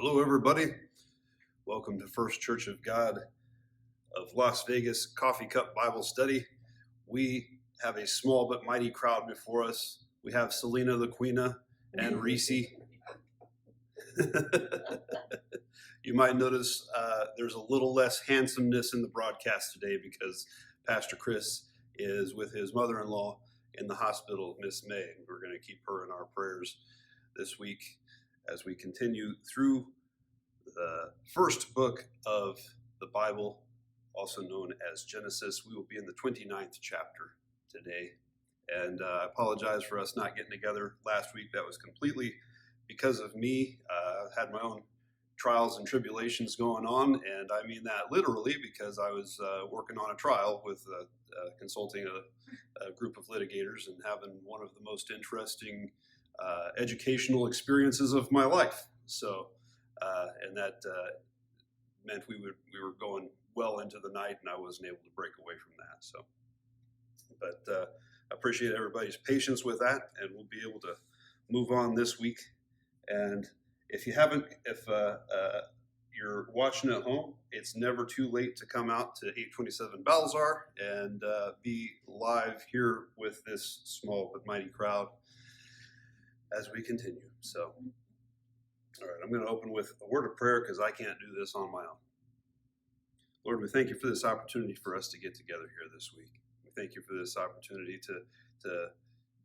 Hello, everybody. Welcome to First Church of God of Las Vegas Coffee Cup Bible Study. We have a small but mighty crowd before us. We have Selena the Queena and Reese. You might notice there's a little less handsomeness in the broadcast today because Pastor Chris is with his mother-in-law in the hospital, Miss May. We're going to keep her in our prayers this week as we continue through the first book of the Bible, also known as Genesis. We will be in the 29th chapter today. And I apologize for us not getting together last week. That was completely because of me. I had my own trials and tribulations going on, and I mean that literally because I was working on a trial with consulting a group of litigators and having one of the most interesting educational experiences of my life. So, and that meant we were going well into the night, and I wasn't able to break away from that. So, but I appreciate everybody's patience with that, and we'll be able to move on this week. And if you're watching at home, it's never too late to come out to 827 Balzar and be live here with this small but mighty crowd as we continue. So, all right, I'm going to open with a word of prayer because I can't do this on my own. Lord, we thank you for this opportunity for us to get together here this week. We thank you for this opportunity to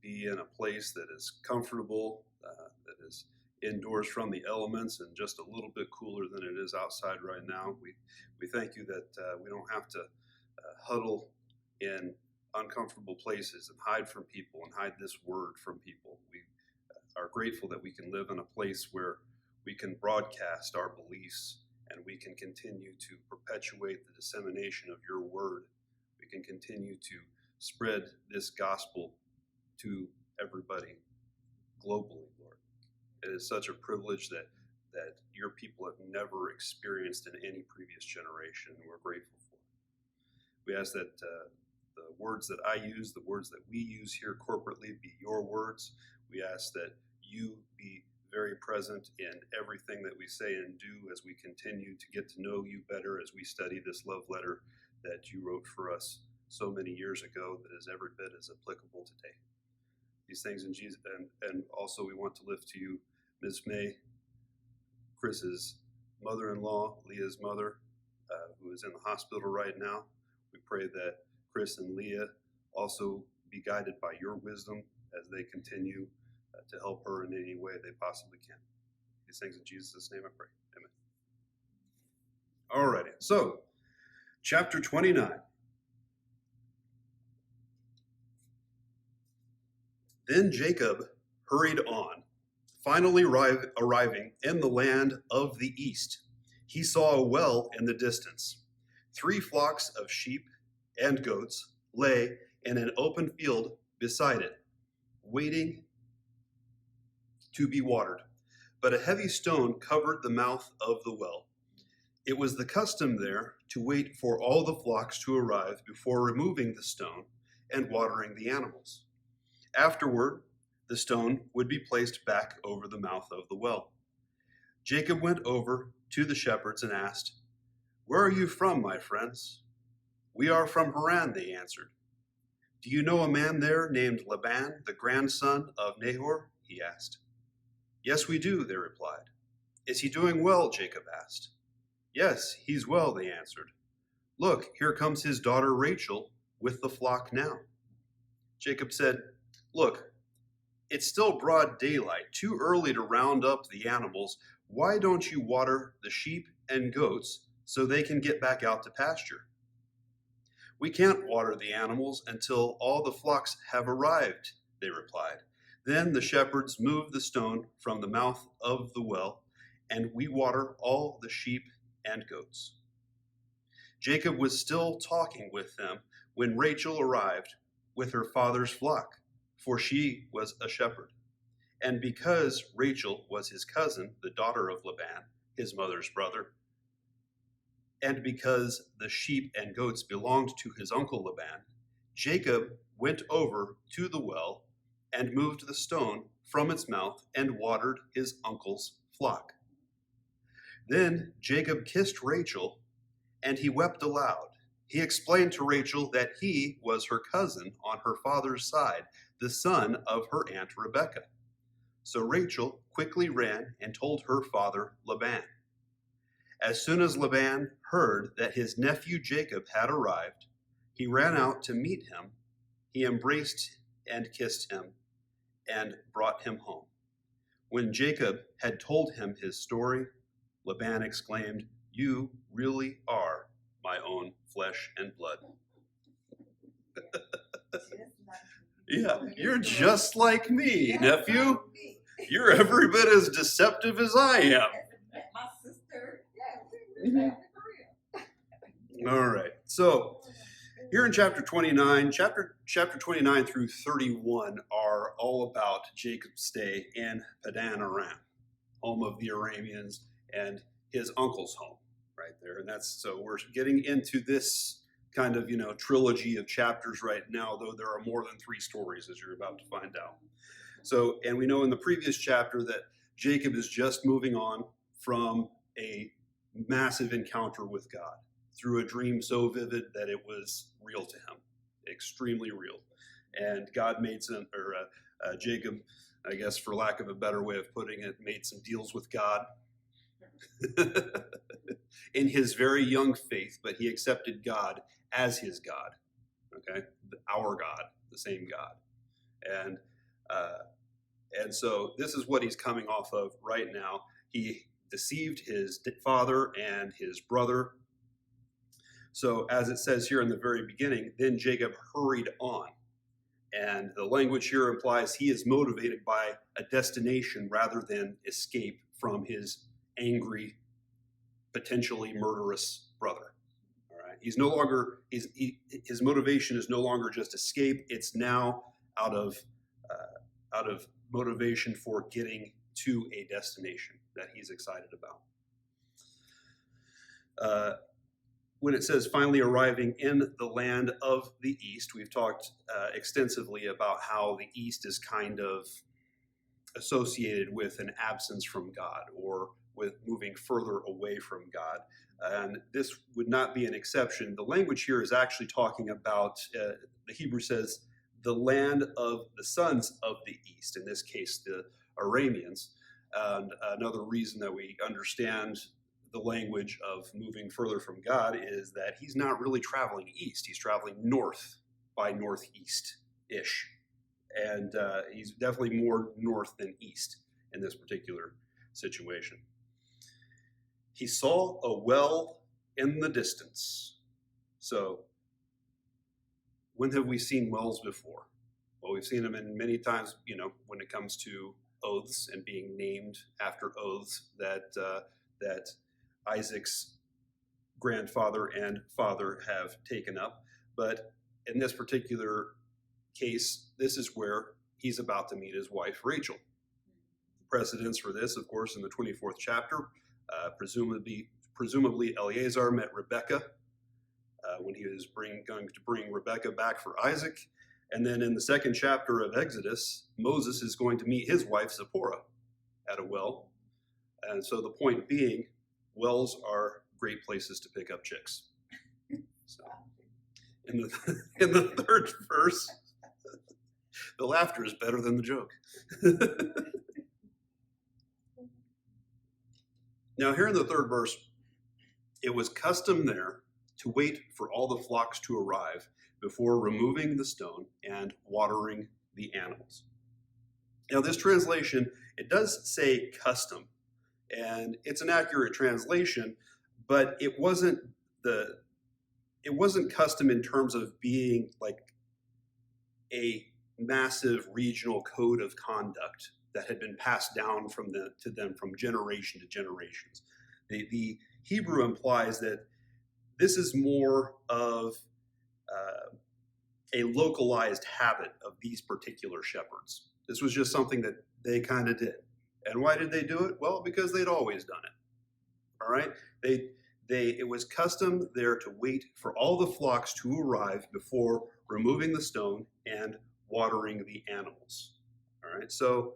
be in a place that is comfortable, that is indoors from the elements and just a little bit cooler than it is outside right now. We thank you that we don't have to huddle in uncomfortable places and hide from people and hide this word from people. We are grateful that we can live in a place where we can broadcast our beliefs and we can continue to perpetuate the dissemination of your word. We can continue to spread this gospel to everybody globally, Lord. It is such a privilege that your people have never experienced in any previous generation, and we're grateful for it. We ask that the words that I use, the words that we use here corporately, be your words. We ask that you be very present in everything that we say and do as we continue to get to know you better, as we study this love letter that you wrote for us so many years ago that is every bit as applicable today. These things in Jesus, and also we want to lift to you Ms. May, Chris's mother-in-law, Leah's mother, who is in the hospital right now. We pray that Chris and Leah also be guided by your wisdom as they continue to help her in any way they possibly can. These things in Jesus' name I pray. Amen. Alrighty, so chapter 29. Then Jacob hurried on, finally arriving in the land of the east. He saw a well in the distance. 3 flocks of sheep and goats lay in an open field beside it, waiting to be watered. But a heavy stone covered the mouth of the well. It was the custom there to wait for all the flocks to arrive before removing the stone and watering the animals. Afterward, the stone would be placed back over the mouth of the well. Jacob went over to the shepherds and asked, "Where are you from, my friends?" "We are from Haran," they answered. "Do you know a man there named Laban, the grandson of Nahor?" he asked. "Yes, we do," they replied. "Is he doing well?" Jacob asked. "Yes, he's well," they answered. "Look, here comes his daughter Rachel with the flock now." Jacob said, "Look, it's still broad daylight, too early to round up the animals. Why don't you water the sheep and goats so they can get back out to pasture?" "We can't water the animals until all the flocks have arrived," they replied. Then the shepherds moved the stone from the mouth of the well, and we water all the sheep and goats. Jacob was still talking with them when Rachel arrived with her father's flock, for she was a shepherd. And because Rachel was his cousin, the daughter of Laban, his mother's brother, and because the sheep and goats belonged to his uncle Laban, Jacob went over to the well and moved the stone from its mouth and watered his uncle's flock. Then Jacob kissed Rachel, and he wept aloud. He explained to Rachel that he was her cousin on her father's side, the son of her aunt Rebekah. So Rachel quickly ran and told her father Laban. As soon as Laban heard that his nephew Jacob had arrived, he ran out to meet him. He embraced and kissed him and brought him home. When Jacob had told him his story, Laban exclaimed, "You really are my own flesh and blood." Yeah, you're just like me, nephew. You're every bit as deceptive as I am. My sister. Yeah. All right. So here in chapter 29, chapter 29 through 31 are all about Jacob's stay in Padan Aram, home of the Arameans, and his uncle's home right there. And so we're getting into this kind of, trilogy of chapters right now, though there are more than 3 stories, as you're about to find out. So, and we know in the previous chapter that Jacob is just moving on from a massive encounter with God through a dream so vivid that it was real to him, extremely real. And God made Jacob, I guess for lack of a better way of putting it, made some deals with God in his very young faith, but he accepted God as his God, okay? Our God, the same God. And so this is what he's coming off of right now. He deceived his father and his brother. So as it says here in the very beginning, then Jacob hurried on. And the language here implies he is motivated by a destination rather than escape from his angry, potentially murderous brother. All right, he's no longer his motivation is no longer just escape. It's now out of motivation for getting to a destination that he's excited about. When it says finally arriving in the land of the East, we've talked extensively about how the East is kind of associated with an absence from God or with moving further away from God. And this would not be an exception. The language here is actually talking about, the Hebrew says, the land of the sons of the East, in this case, the Arameans. And another reason that we understand the language of moving further from God is that he's not really traveling east. He's traveling north by northeast-ish. And he's definitely more north than east in this particular situation. He saw a well in the distance. So when have we seen wells before? Well, we've seen them in many times, when it comes to oaths and being named after oaths that Isaac's grandfather and father have taken up. But in this particular case, this is where he's about to meet his wife, Rachel. Precedence for this, of course, in the 24th chapter, presumably Eleazar met Rebekah when he was going to bring Rebekah back for Isaac. And then in the 2nd chapter of Exodus, Moses is going to meet his wife, Zipporah, at a well. And so the point being, wells are great places to pick up chicks. So, in the 3rd verse, the laughter is better than the joke. Now, here in the 3rd verse, it was custom there to wait for all the flocks to arrive before removing the stone and watering the animals. Now, this translation, it does say custom, and it's an accurate translation, but it wasn't custom in terms of being like a massive regional code of conduct that had been passed down to them from generation to generations. The Hebrew implies that this is more of a localized habit of these particular shepherds. This was just something that they kind of did. And why did they do it? Well, because they'd always done it. All right? It was custom there to wait for all the flocks to arrive before removing the stone and watering the animals. All right? So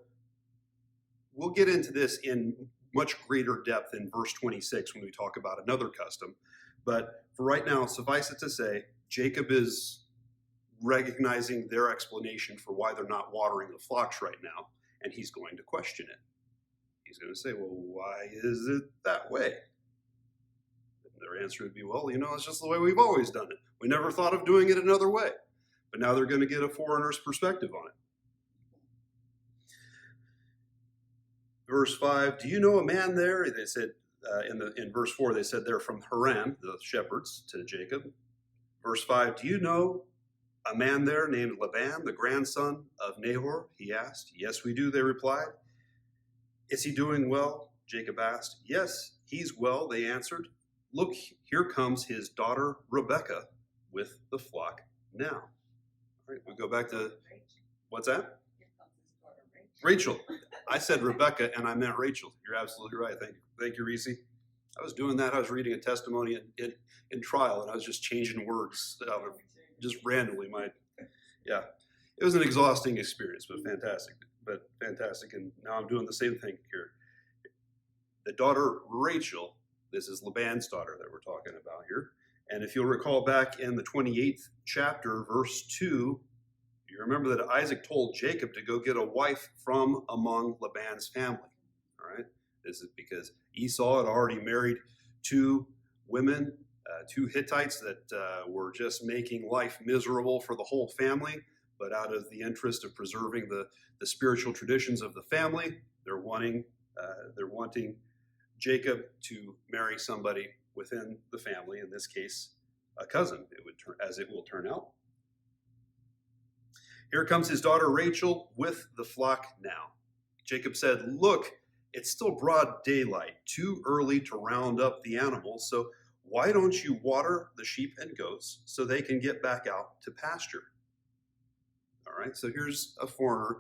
we'll get into this in much greater depth in verse 26 when we talk about another custom. But for right now, suffice it to say, Jacob is recognizing their explanation for why they're not watering the flocks right now, and he's going to question it. He's going to say, well, why is it that way? And their answer would be, well, it's just the way we've always done it. We never thought of doing it another way. But now they're going to get a foreigner's perspective on it. Verse 5, do you know a man there? They said, in verse 4, they said they're from Haran, the shepherds, to Jacob. Verse 5, do you know a man there named Laban, the grandson of Nahor? He asked. Yes, we do, they replied. Is he doing well? Jacob asked. Yes, he's well, they answered. Look, here comes his daughter Rebekah with the flock now. All right, we go back to, what's that? Rachel. I said Rebecca and I meant Rachel. You're absolutely right. Thank you, Reese. I was doing that. I was reading a testimony in trial, and I was just changing words just randomly. It was an exhausting experience, but fantastic. And now I'm doing the same thing here. The daughter Rachel, this is Laban's daughter that we're talking about here. And if you'll recall back in the 28th chapter, verse 2, you remember that Isaac told Jacob to go get a wife from among Laban's family. All right. This is because Esau had already married two women, two Hittites that were just making life miserable for the whole family. But out of the interest of preserving the spiritual traditions of the family, they're wanting Jacob to marry somebody within the family. In this case, a cousin. It will turn out. Here comes his daughter Rachel with the flock now. Jacob said, look, it's still broad daylight, too early to round up the animals, so why don't you water the sheep and goats so they can get back out to pasture? All right, so here's a foreigner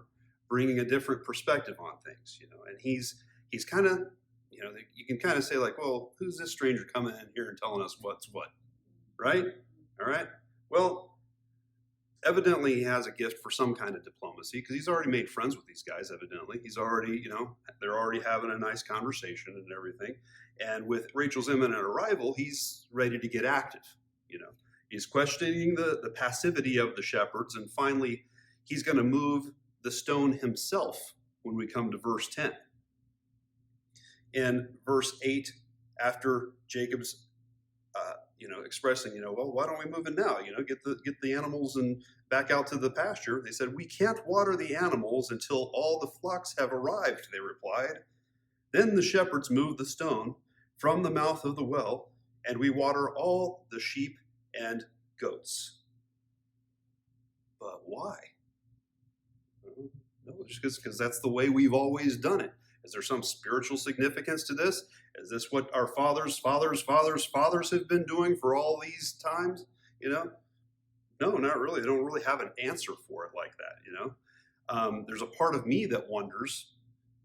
bringing a different perspective on things, and he's kind of, you can kind of say like, well, who's this stranger coming in here and telling us what's what, right? All right, well, evidently he has a gift for some kind of diplomacy because he's already made friends with these guys, evidently. He's already, they're already having a nice conversation and everything. And with Rachel's imminent arrival, he's ready to get active, He's questioning the passivity of the shepherds, and finally, he's going to move the stone himself when we come to verse 10. In verse 8, after Jacob's expressing, well, why don't we move in now? Get the animals and back out to the pasture. They said, we can't water the animals until all the flocks have arrived, they replied. Then the shepherds moved the stone from the mouth of the well, and we water all the sheep and goats. But why? No, just because that's the way we've always done it. Is there some spiritual significance to this? Is this what our fathers' have been doing for all these times? No, not really. They don't really have an answer for it like that, There's a part of me that wonders,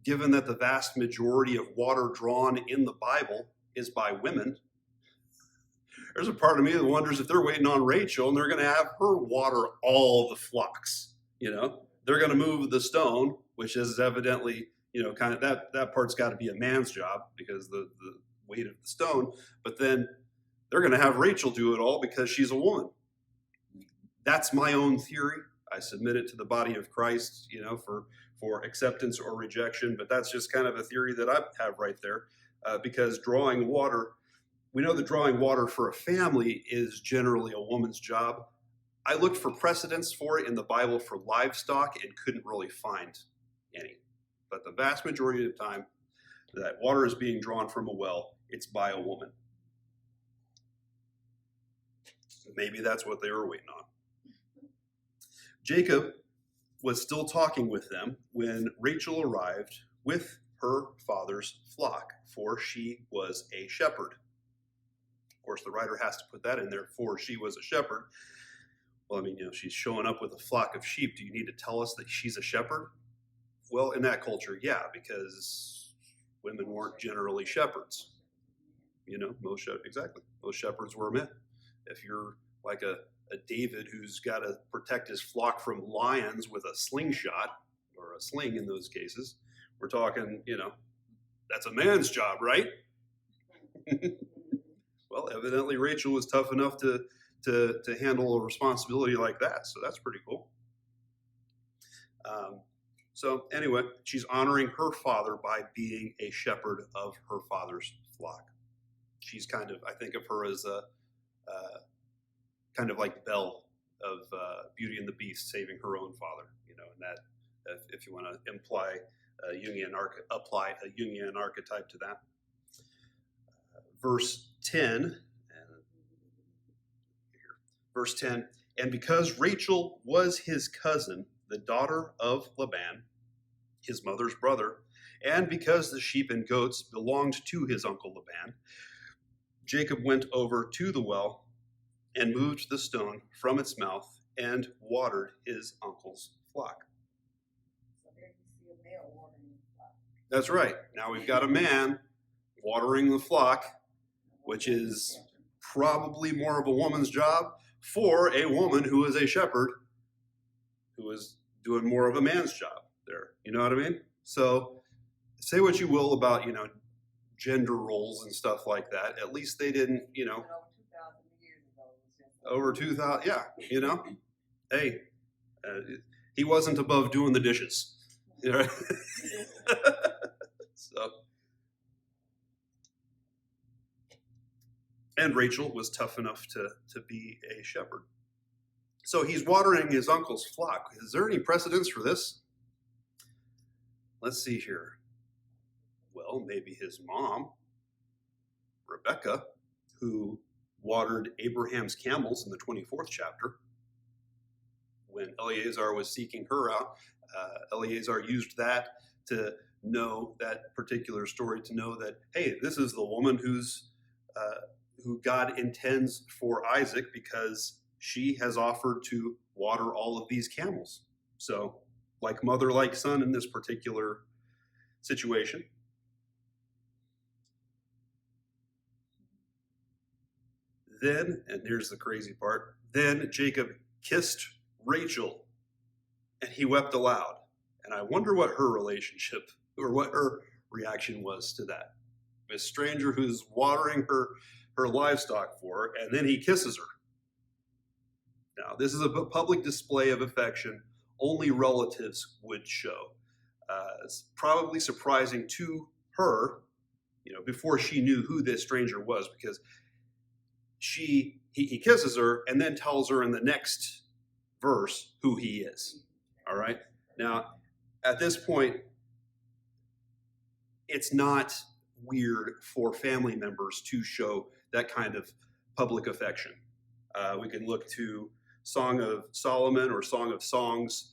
given that the vast majority of water drawn in the Bible is by women, there's a part of me that wonders if they're waiting on Rachel and they're going to have her water all the flocks, They're going to move the stone, which is evidently, kind of that part's got to be a man's job because the weight of the stone. But then they're going to have Rachel do it all because she's a woman. That's my own theory. I submit it to the body of Christ, for acceptance or rejection. But that's just kind of a theory that I have right there, because drawing water, we know that drawing water for a family is generally a woman's job. I looked for precedents for it in the Bible for livestock and couldn't really find any. But the vast majority of the time that water is being drawn from a well, it's by a woman. Maybe that's what they were waiting on. Jacob was still talking with them when Rachel arrived with her father's flock, for she was a shepherd. Of course, the writer has to put that in there, for she was a shepherd. Well, she's showing up with a flock of sheep. Do you need to tell us that she's a shepherd? Well, in that culture, yeah, because women weren't generally shepherds. Most shepherds were men. If you're like a David who's got to protect his flock from lions with a slingshot, or a sling in those cases, we're talking, That's a man's job, right? Well, evidently Rachel was tough enough to handle a responsibility like that, so that's pretty cool. So anyway, she's honoring her father by being a shepherd of her father's flock. She's kind of, I think of her as a kind of like Belle of Beauty and the Beast, saving her own father. You know, and that, if you want to apply a Jungian archetype to that. Verse 10, verse 10, and because Rachel was his cousin, the daughter of Laban, his mother's brother, and because the sheep and goats belonged to his uncle Laban, Jacob went over to the well and moved the stone from its mouth and watered his uncle's flock. So there you see a male watering the flock. That's right. Now we've got a man watering the flock, which is probably more of a woman's job for a woman who is a shepherd, who is doing more of a man's job there. You know what I mean? So say what you will about, gender roles and stuff like that. At least they didn't, over 2,000, yeah, hey, he wasn't above doing the dishes. So, and Rachel was tough enough to be a shepherd. So he's watering his uncle's flock. Is there any precedence for this? Let's see here. Well, maybe his mom, Rebecca, who watered Abraham's camels in the 24th chapter. When Eleazar was seeking her out, Eleazar used that to know that particular story, to know that, hey, this is the woman who God intends for Isaac, because she has offered to water all of these camels. So, like mother, like son in this particular situation. Then, and here's the crazy part, then Jacob kissed Rachel and he wept aloud. And I wonder what her relationship or what her reaction was to that. A stranger who's watering her livestock for her, and then he kisses her. Now, this is a public display of affection only relatives would show. It's probably surprising to her, before she knew who this stranger was, because he kisses her and then tells her in the next verse who he is. All right. Now, at this point, it's not weird for family members to show that kind of public affection. We can look to Song of Solomon or Song of Songs,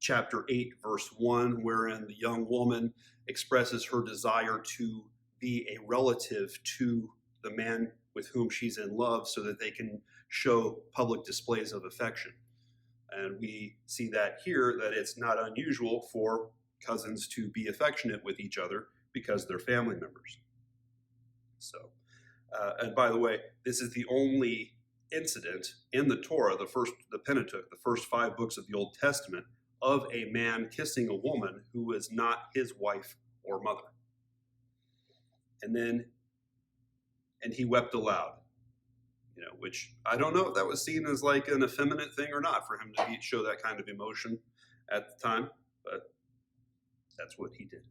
chapter 8, verse 1, wherein the young woman expresses her desire to be a relative to the man with whom she's in love, so that they can show public displays of affection. And we see that here, that it's not unusual for cousins to be affectionate with each other because they're family members. So, and by the way, this is the only incident in the Torah, the Pentateuch, the first 5 books of the Old Testament, of a man kissing a woman who is not his wife or mother. And he wept aloud, which I don't know if that was seen as like an effeminate thing or not for him to show that kind of emotion at the time, but that's what he did.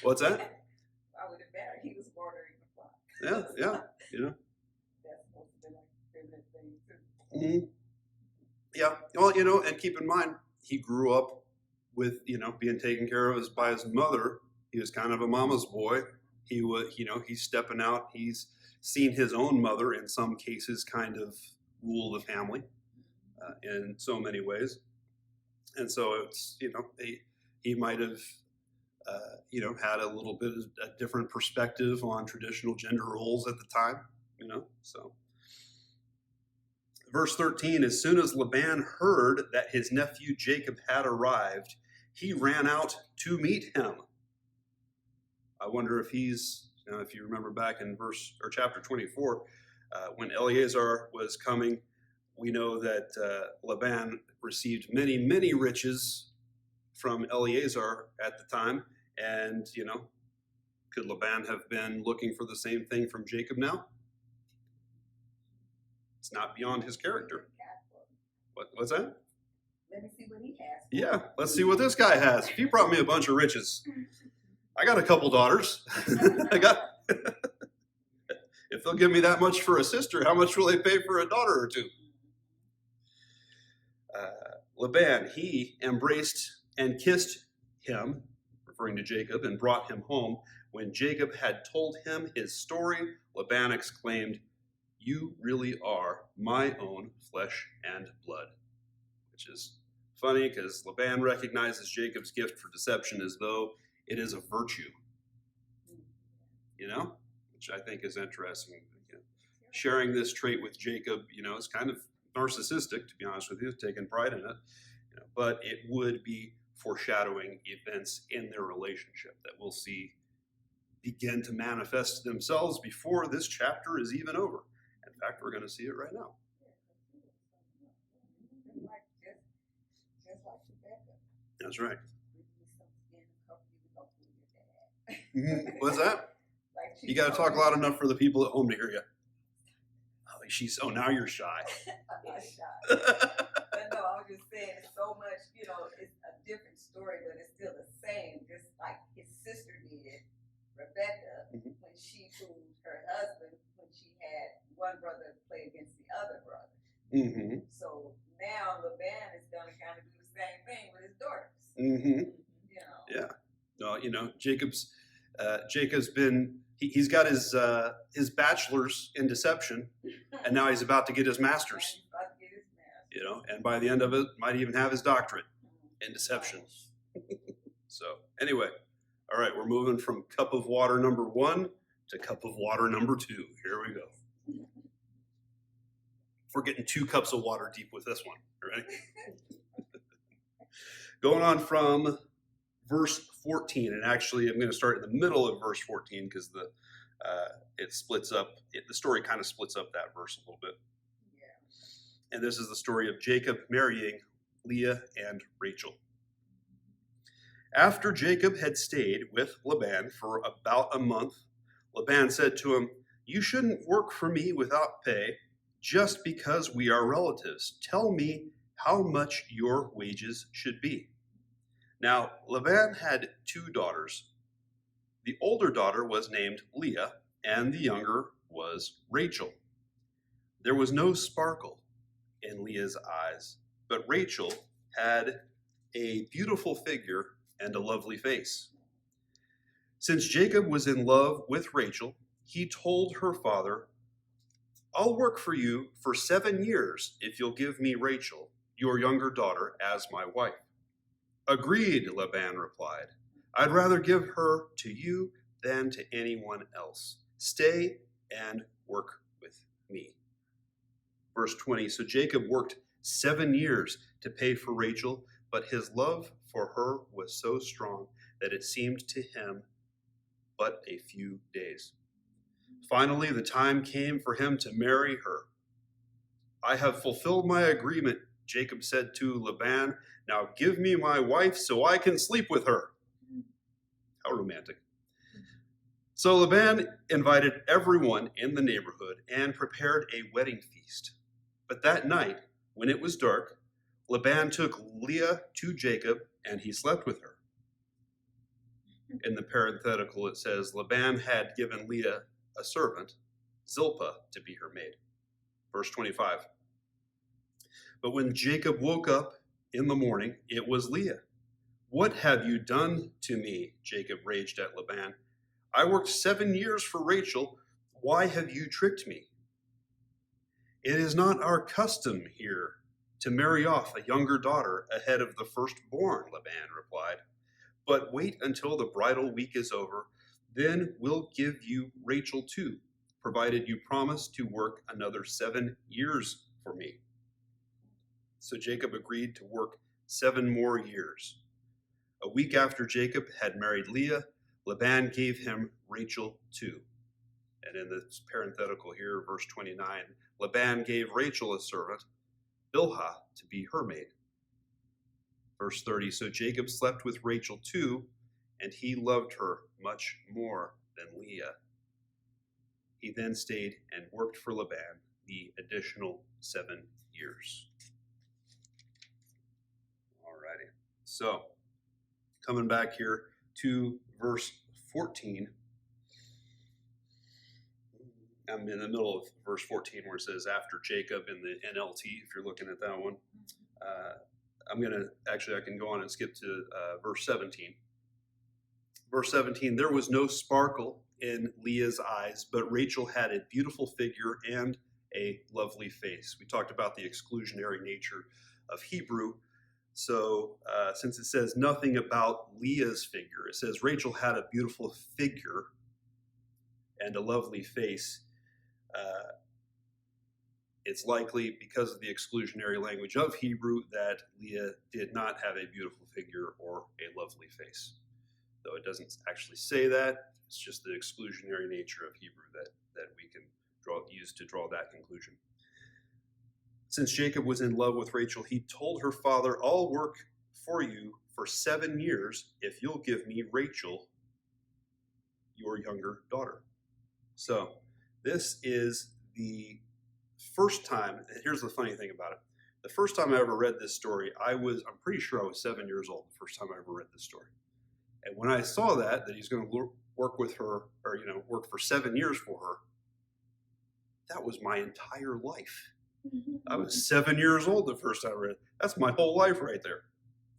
What's that? I would have mattered. He was watering the flock. Yeah. That's supposed to be like a feminine thing too. Mm-hmm. Yeah. Well, and keep in mind, he grew up with, being taken care of by his mother. He was kind of a mama's boy. He was, he's stepping out. He's seen his own mother in some cases kind of rule the family in so many ways. And so it's, he might have, had a little bit of a different perspective on traditional gender roles at the time, so. Verse 13, as soon as Laban heard that his nephew Jacob had arrived, he ran out to meet him. I wonder if he's, if you remember back in chapter 24, when Eleazar was coming, we know that Laban received many, many riches from Eleazar at the time, And, could Laban have been looking for the same thing from Jacob now? It's not beyond his character. What's that? Let me see what he has. Yeah, let's see what this guy has. If he brought me a bunch of riches, I got a couple daughters. If they'll give me that much for a sister, how much will they pay for a daughter or two? Laban, he embraced and kissed him, referring to Jacob, and brought him home. When Jacob had told him his story, Laban exclaimed, "You really are my own flesh and blood," which is funny because Laban recognizes Jacob's gift for deception as though it is a virtue, which I think is interesting. Sharing this trait with Jacob, is kind of narcissistic, to be honest with you, taking pride in it, but it would be foreshadowing events in their relationship that we'll see begin to manifest themselves before this chapter is even over. In fact, we're going to see it right now. That's right. What's that? You got to talk loud enough for the people at home to hear you. Now you're shy. I'm not shy. But no, I was just saying it's so much, it's a different story, but it's still the same, just like his sister did, Rebecca, when she fooled her husband, when she had one brother play against the other brother. So now Laban is going to kind of do the same thing with his daughters. Yeah. No, Jacob's been, he's got his bachelor's in deception, and now he's about to get his master's. And by the end of it, might even have his doctorate in deception. So anyway, all right, we're moving from cup of water number 1 to cup of water number 2. Here we go. We're getting 2 cups of water deep with this one. Ready? Going on from verse 14, and actually I'm going to start in the middle of verse 14 because it splits up. The story kind of splits up that verse a little bit. Yeah. And this is the story of Jacob marrying Leah and Rachel. After Jacob had stayed with Laban for about a month, Laban said to him, "You shouldn't work for me without pay just because we are relatives. Tell me how much your wages should be." Now, Laban had 2 daughters. The older daughter was named Leah, and the younger was Rachel. There was no sparkle in Leah's eyes, but Rachel had a beautiful figure and a lovely face. Since Jacob was in love with Rachel, he told her father, "I'll work for you for 7 years if you'll give me Rachel, your younger daughter, as my wife." "Agreed," Laban replied. "I'd rather give her to you than to anyone else. Stay and work with me." Verse 20, so Jacob worked 7 years to pay for Rachel, but his love for her was so strong that it seemed to him but a few days. Finally, the time came for him to marry her. "I have fulfilled my agreement," Jacob said to Laban. "Now give me my wife so I can sleep with her." How romantic. So Laban invited everyone in the neighborhood and prepared a wedding feast. But that night, when it was dark, Laban took Leah to Jacob and he slept with her. In the parenthetical, it says, Laban had given Leah a servant, Zilpah, to be her maid. Verse 25. But when Jacob woke up in the morning, it was Leah. "What have you done to me?" Jacob raged at Laban. "I worked 7 years for Rachel. Why have you tricked me?" "It is not our custom here to marry off a younger daughter ahead of the firstborn," Laban replied. "But wait until the bridal week is over. Then we'll give you Rachel too, provided you promise to work another 7 years for me." So Jacob agreed to work 7 more years. A week after Jacob had married Leah, Laban gave him Rachel too. And in this parenthetical here, verse 29, Laban gave Rachel a servant, Bilhah, to be her maid. Verse 30, so Jacob slept with Rachel too, and he loved her much more than Leah. He then stayed and worked for Laban the additional 7 years. Alrighty. So, coming back here to verse 14. I'm in the middle of verse 14 where it says, after Jacob in the NLT, if you're looking at that one. I can go on and skip to verse 17. Verse 17, there was no sparkle in Leah's eyes, but Rachel had a beautiful figure and a lovely face. We talked about the exclusionary nature of Hebrew. So since it says nothing about Leah's figure, it says Rachel had a beautiful figure and a lovely face. It's likely because of the exclusionary language of Hebrew that Leah did not have a beautiful figure or a lovely face. Though it doesn't actually say that, it's just the exclusionary nature of Hebrew that we can use to draw that conclusion. Since Jacob was in love with Rachel, he told her father, I'll work for you for 7 years if you'll give me Rachel, your younger daughter. So this is the first time, here's the funny thing about it. The first time I ever read this story, I'm pretty sure I was 7 years old the first time I ever read this story. And when I saw that he's going to work with her, or, work for 7 years for her, that was my entire life. I was 7 years old the first time I read it. That's my whole life right there.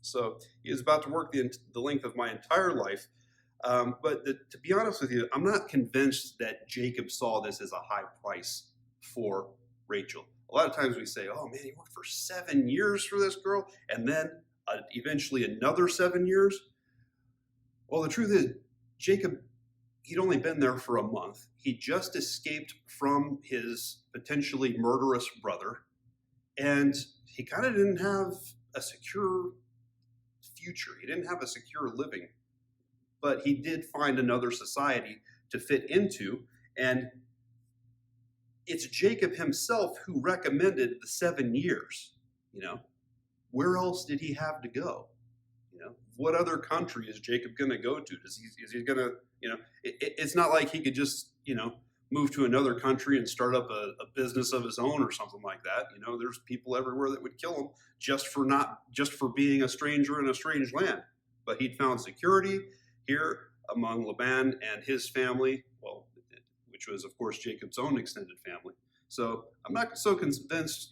So he was about to work the length of my entire life. But to be honest with you, I'm not convinced that Jacob saw this as a high price for Rachel. A lot of times we say, oh man, he worked for 7 years for this girl, and then eventually another 7 years. Well, the truth is, Jacob, he'd only been there for a month. He just escaped from his potentially murderous brother, and he kind of didn't have a secure future. He didn't have a secure living, but he did find another society to fit into, and it's Jacob himself who recommended the 7 years. Where else did he have to go? What other country is Jacob going to go to? Is he going to, it's not like he could just, move to another country and start up a business of his own or something like that. There's people everywhere that would kill him just for being a stranger in a strange land. But he'd found security here among Laban and his family, which was, of course, Jacob's own extended family. So I'm not so convinced,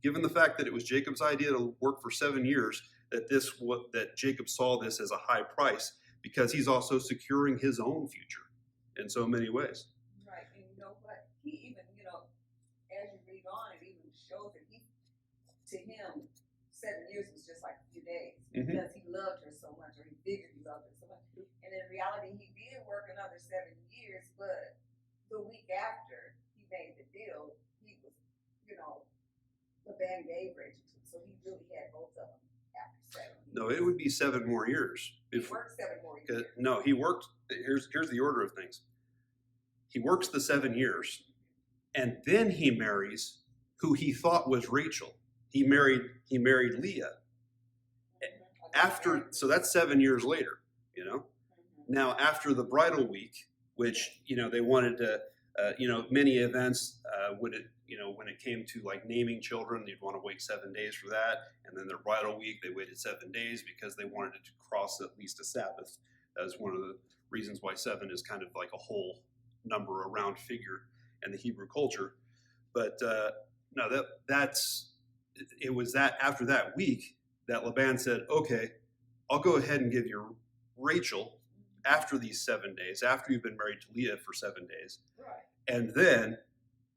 given the fact that it was Jacob's idea to work for 7 years, that Jacob saw this as a high price, because he's also securing his own future in so many ways. Right, and you know what? He even, as you read on, it even shows that to him, 7 years was just like a few days, because he loved her so much, or he figured he loved her so much. And in reality, he did work another 7 years, but the week after he made the deal, he was, Laban gave Rachel to him, so he really had both of them after 7 years. No, it would be 7 more years. He worked 7 more years. No, he worked, here's the order of things. He works the 7 years, and then he marries who he thought was Rachel. He married Leah. So that's 7 years later, Now, after the bridal week, which, they wanted to, many events when it came to like naming children, you'd want to wait 7 days for that. And then their bridal week, they waited 7 days because they wanted it to cross at least a Sabbath. That's one of the reasons why 7 is kind of like a whole number, a round figure in the Hebrew culture. But no, it was that after that week that Laban said, okay, I'll go ahead and give you Rachel after these 7 days, after you've been married to Leah for 7 days. Right. And then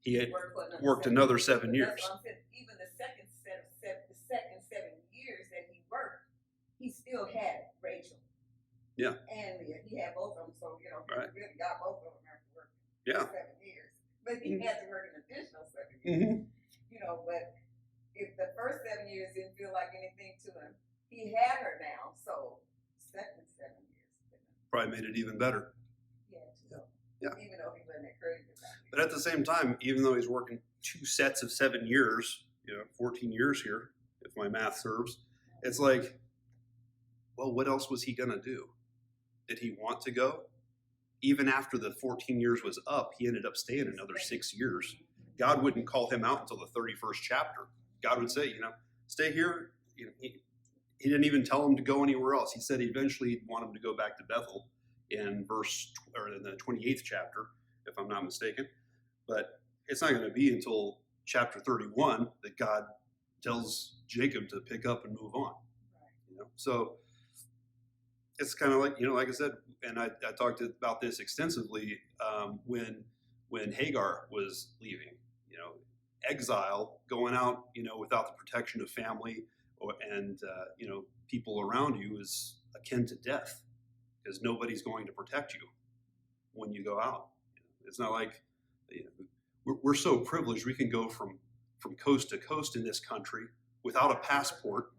he had worked another 7 years. That's what I'm saying. Even the second 7 years that he worked, he still had Rachel. Yeah. And Leah. He had both of them. So, right. He really got both of them after working 7 years. But he had to work an additional 7 years. But if the first 7 years didn't feel like anything to him, he had her now. So, second 7 years. Probably made it even better. Yeah. Even though he wasn't crazy about it. But at the same time, even though he's working 2 sets of 7 years, 14 years here, if my math serves, it's like, well, what else was he going to do? did he want to go. Even after the 14 years was up, he ended up staying another 6 years. God wouldn't call him out until the 31st chapter. God would say, stay here. He didn't even tell him to go anywhere else. He said eventually he'd want him to go back to Bethel in the 28th chapter, if I'm not mistaken. But it's not going to be until chapter 31 that God tells Jacob to pick up and move on. So it's kind of like, like I said, and I talked about this extensively when Hagar was leaving, exile, going out, without the protection of family and people around you is akin to death, because nobody's going to protect you when you go out. It's not like we're so privileged we can go from coast to coast in this country without a passport,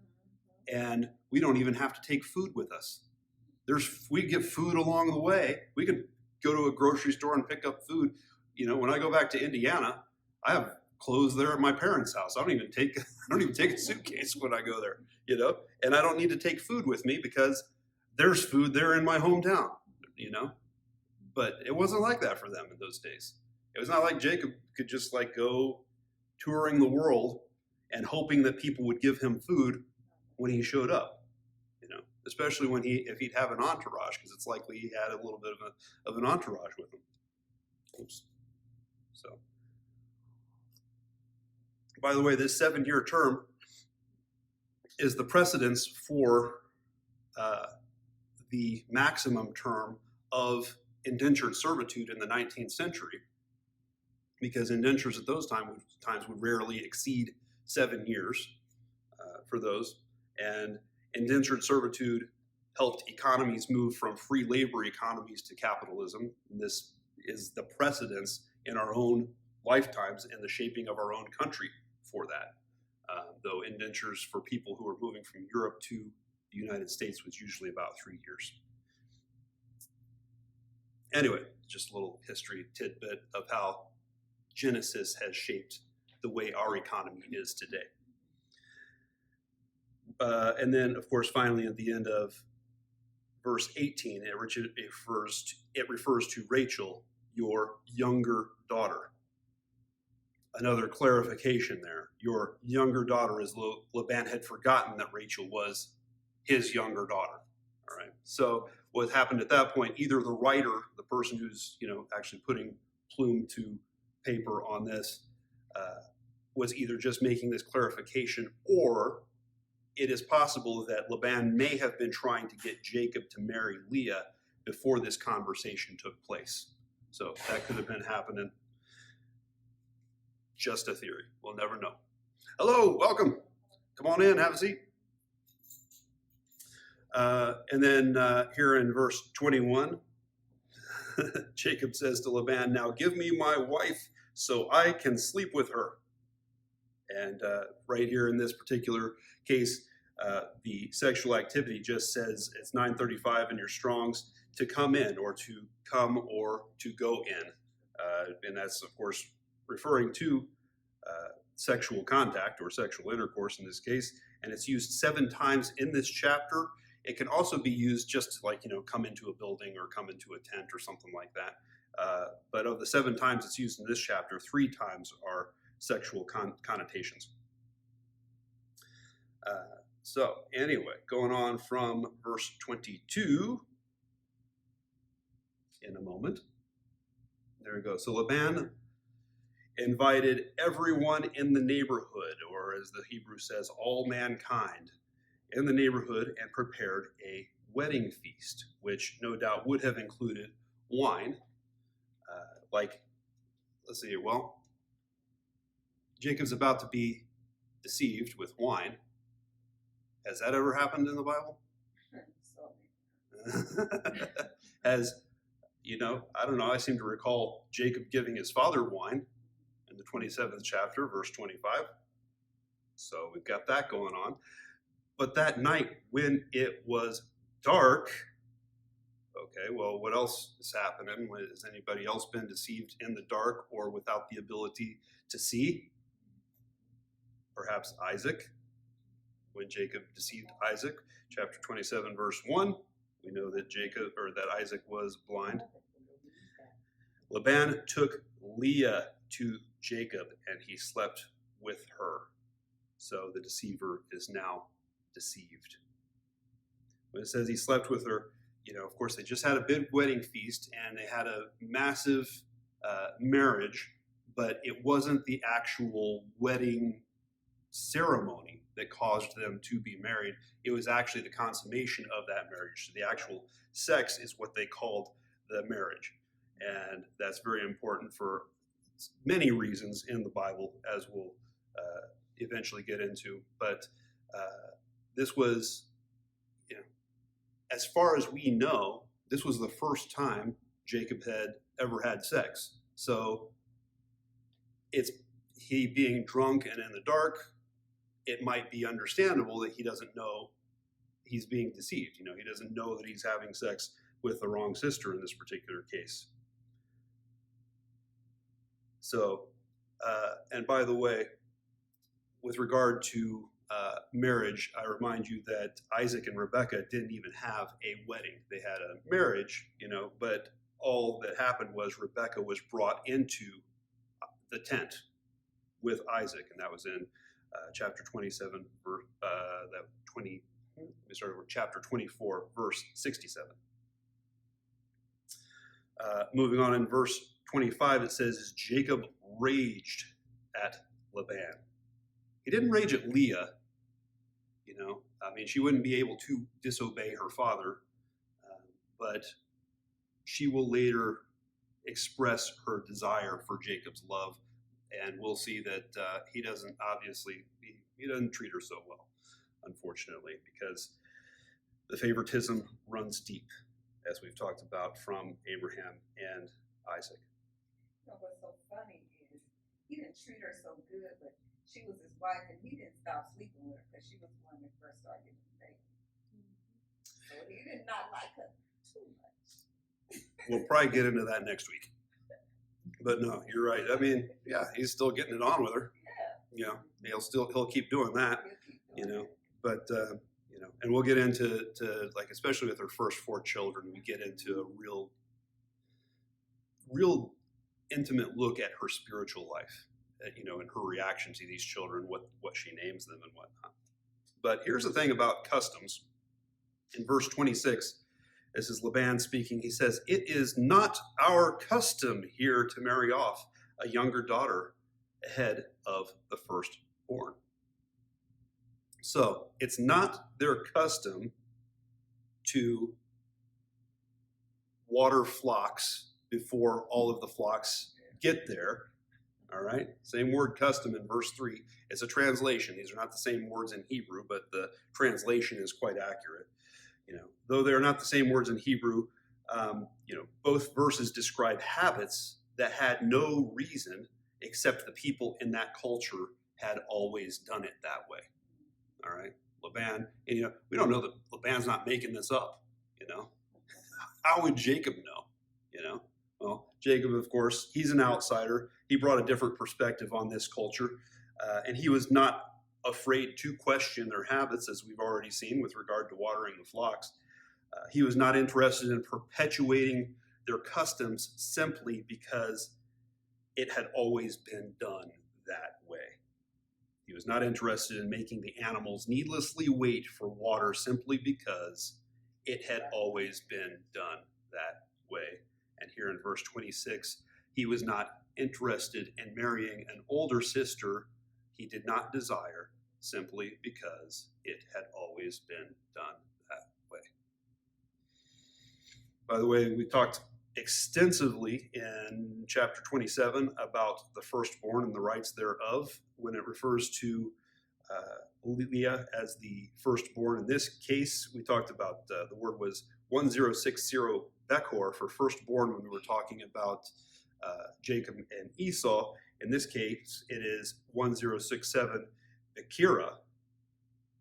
and we don't even have to take food with us. We get food along the way. We could go to a grocery store and pick up food. When I go back to Indiana, I have clothes there at my parents' house. I don't even take a suitcase when I go there, and I don't need to take food with me because there's food there in my hometown, But it wasn't like that for them in those days. It was not like Jacob could just go touring the world and hoping that people would give him food when he showed up, especially if he'd have an entourage, because it's likely he had a little bit of an entourage with him. Oops. So, by the way, this 7-year term is the precedence for the maximum term of indentured servitude in the 19th century, because indentures at those times would rarely exceed 7 years for those. And indentured servitude helped economies move from free labor economies to capitalism. And this is the precedence in our own lifetimes and the shaping of our own country for that. Though indentures for people who were moving from Europe to the United States was usually about 3 years. Anyway, just a little history tidbit of how Genesis has shaped the way our economy is today. And then, of course, finally, at the end of verse 18, it refers to Rachel, your younger daughter. Another clarification there. Your younger daughter, as Laban had forgotten that Rachel was his younger daughter. All right. So what happened at that point, either the writer, the person who's actually putting plume to paper on this, was either just making this clarification, or it is possible that Laban may have been trying to get Jacob to marry Leah before this conversation took place. So that could have been happening. Just a theory. We'll never know. Hello, welcome. Come on in, have a seat. And then here in verse 21, Jacob says to Laban, "Now give me my wife so I can sleep with her." And right here in this particular case, the sexual activity just says it's 935 in your Strongs, to come in, or to come, or to go in. And that's, of course, referring to sexual contact or sexual intercourse in this case. And it's used 7 times in this chapter. It can also be used just to come into a building or come into a tent or something like that. But of the 7 times it's used in this chapter, 3 times are sexual connotations. So anyway, going on from verse 22 in a moment. There we go. So Laban invited everyone in the neighborhood, or as the Hebrew says, all mankind in the neighborhood, and prepared a wedding feast, which no doubt would have included wine. Let's see, well, Jacob's about to be deceived with wine. Has that ever happened in the Bible? As I don't know, I seem to recall Jacob giving his father wine in the 27th chapter, verse 25. So we've got that going on. But that night when it was dark, okay, well, what else is happening? Has anybody else been deceived in the dark or without the ability to see? Perhaps Isaac, when Jacob deceived Isaac, chapter 27, verse 1. We know that Isaac was blind. Laban took Leah to Jacob, and he slept with her. So the deceiver is now deceived. When it says he slept with her, of course, they just had a big wedding feast, and they had a massive marriage, but it wasn't the actual wedding ceremony that caused them to be married. It was actually the consummation of that marriage. So the actual sex is what they called the marriage. And that's very important for many reasons in the Bible, as we'll eventually get into. But this was, as far as we know, this was the first time Jacob had ever had sex. So it's he being drunk and in the dark. It might be understandable that he doesn't know he's being deceived. He doesn't know that he's having sex with the wrong sister in this particular case. So, and by the way, with regard to marriage, I remind you that Isaac and Rebekah didn't even have a wedding. They had a marriage, but all that happened was Rebekah was brought into the tent with Isaac, and that was in chapter 27, chapter 24, verse 67. Moving on in verse 25, it says, Jacob raged at Laban. He didn't rage at Leah. She wouldn't be able to disobey her father, but she will later express her desire for Jacob's love, and we'll see that he doesn't treat her so well, unfortunately, because the favoritism runs deep, as we've talked about, from Abraham and Isaac. What's so funny is he didn't treat her so good, but she was his wife, and he didn't stop sleeping with her because she was the one that first started getting pregnant. So he did not like her too much. We'll probably get into that next week. But no, you're right. He's still getting it on with her. Yeah. He'll keep doing that. But and we'll get into especially with her first 4 children, we get into a real intimate look at her spiritual life, and her reaction to these children, what she names them and whatnot. But here's the thing about customs. In verse 26, this is Laban speaking. He says, "It is not our custom here to marry off a younger daughter ahead of the firstborn." So it's not their custom to water flocks before all of the flocks get there. All right. Same word custom in verse 3. It's a translation. These are not the same words in Hebrew, but the translation is quite accurate. Though they're not the same words in Hebrew, both verses describe habits that had no reason except the people in that culture had always done it that way. All right. Laban, and we don't know that Laban's not making this up. How would Jacob know? Well, Jacob, of course, he's an outsider. He brought a different perspective on this culture, and he was not afraid to question their habits, as we've already seen with regard to watering the flocks. He was not interested in perpetuating their customs simply because it had always been done that way. He was not interested in making the animals needlessly wait for water simply because it had always been done that way. And here in verse 26, he was not interested in marrying an older sister he did not desire simply because it had always been done that way. By the way, we talked extensively in chapter 27 about the firstborn and the rights thereof when it refers to Leah as the firstborn. In this case, we talked about the word was 1060 Bechor for firstborn when we were talking about Jacob and Esau. In this case, it is 1067 Bechira,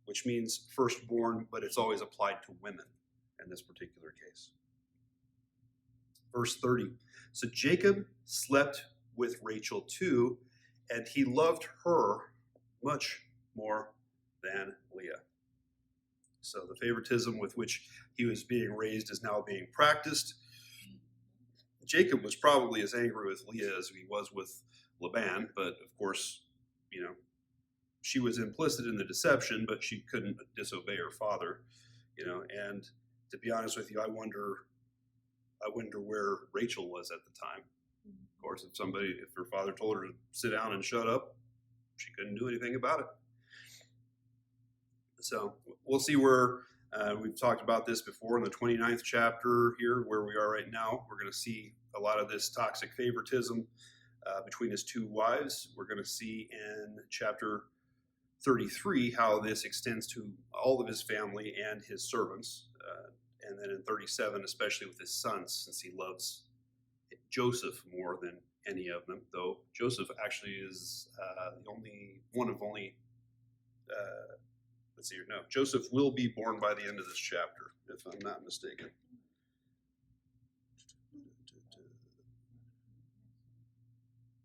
which means firstborn, but it's always applied to women in this particular case. Verse 30. So Jacob slept with Rachel too, and he loved her much more than Leah. So the favoritism with which he was being raised is now being practiced. Jacob was probably as angry with Leah as he was with Laban, but of course, she was implicit in the deception, but she couldn't disobey her father, and to be honest with you, I wonder where Rachel was at the time. Of course, if her father told her to sit down and shut up, she couldn't do anything about it. So we'll see where, we've talked about this before in the 29th chapter here, where we are right now. We're going to see a lot of this toxic favoritism between his two wives. We're going to see in chapter 33 how this extends to all of his family and his servants. And then in 37, especially with his sons, since he loves Joseph more than any of them, though Joseph actually is the only one of only, Joseph will be born by the end of this chapter, if I'm not mistaken.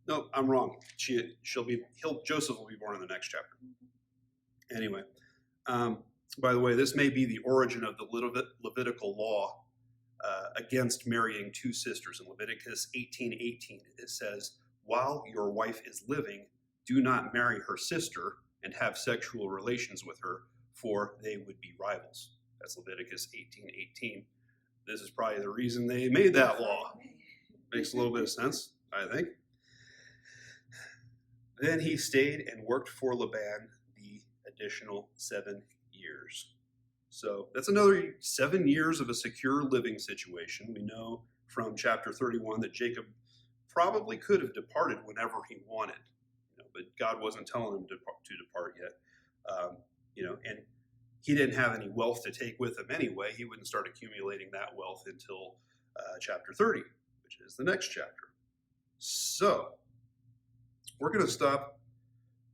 No, I'm wrong. Joseph will be born in the next chapter. Anyway, by the way, this may be the origin of the Levitical law against marrying two sisters. In Leviticus 18:18, it says, "While your wife is living, do not marry her sister and have sexual relations with her, for they would be rivals." That's Leviticus 18:18. This is probably the reason they made that law. Makes a little bit of sense, I think. Then he stayed and worked for Laban the additional 7 years. So that's another 7 years of a secure living situation. We know from chapter 31 that Jacob probably could have departed whenever he wanted, but God wasn't telling him to depart yet. And he didn't have any wealth to take with him anyway. He wouldn't start accumulating that wealth until chapter 30, which is the next chapter. So we're going to stop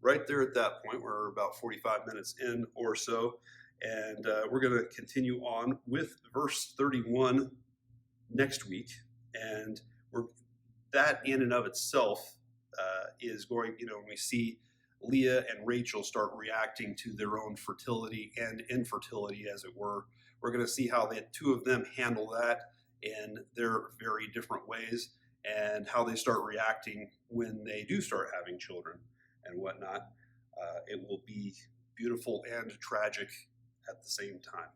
right there at that point. We're about 45 minutes in or so, and we're going to continue on with verse 31 next week. And that in and of itself is going, when we see Leah and Rachel start reacting to their own fertility and infertility, as it were, we're going to see how the two of them handle that in their very different ways, and how they start reacting when they do start having children and whatnot. It will be beautiful and tragic at the same time.